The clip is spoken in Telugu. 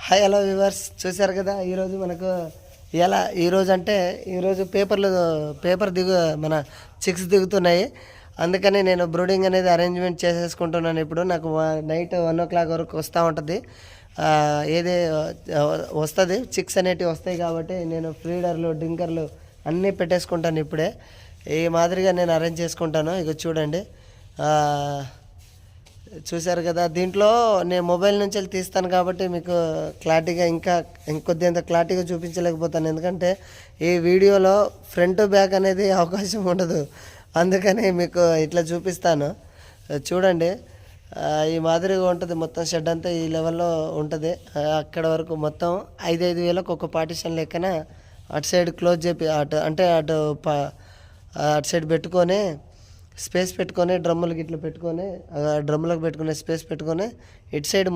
హాయ్ హలో వ్యూవర్స్, చూశారు కదా ఈరోజు మనకు ఎలా ఈరోజు అంటే ఈరోజు పేపర్ మన చిక్స్ దిగుతున్నాయి. అందుకని నేను బ్రూడింగ్ అనేది అరేంజ్మెంట్ చేసేసుకుంటున్నాను. ఇప్పుడు నాకు నైట్ 1 o'clock వరకు వస్తూ ఉంటుంది. ఏది వస్తుంది, చిక్స్ అనేటివి వస్తాయి. కాబట్టి నేను ఫీడర్లు డింకర్లు అన్నీ పెట్టేసుకుంటాను. ఇప్పుడే ఈ మాదిరిగా నేను అరేంజ్ చేసుకుంటాను. ఇక చూడండి, చూశారు కదా. దీంట్లో నేను మొబైల్ నుంచి వెళ్ళి తీస్తాను కాబట్టి మీకు క్లారిటీగా ఇంకొద్దింత క్లారిటీగా చూపించలేకపోతాను. ఎందుకంటే ఈ వీడియోలో ఫ్రంట్ బ్యాక్ అనేది అవకాశం ఉండదు. అందుకని మీకు ఇట్లా చూపిస్తాను. చూడండి, ఈ మాదిరిగా ఉంటుంది. మొత్తం షెడ్ అంతా ఈ లెవెల్లో ఉంటుంది. అక్కడ వరకు మొత్తం 5-5 వేలకు ఒక పార్టిషన్ లెక్కన అటు సైడ్ క్లోజ్ చేపి అటు సైడ్ పెట్టుకొని స్పేస్ పెట్టుకొని డ్రమ్ములకి ఇట్లా పెట్టుకొని డ్రమ్ములకు పెట్టుకునే స్పేస్ పెట్టుకొని ఇటు సైడ్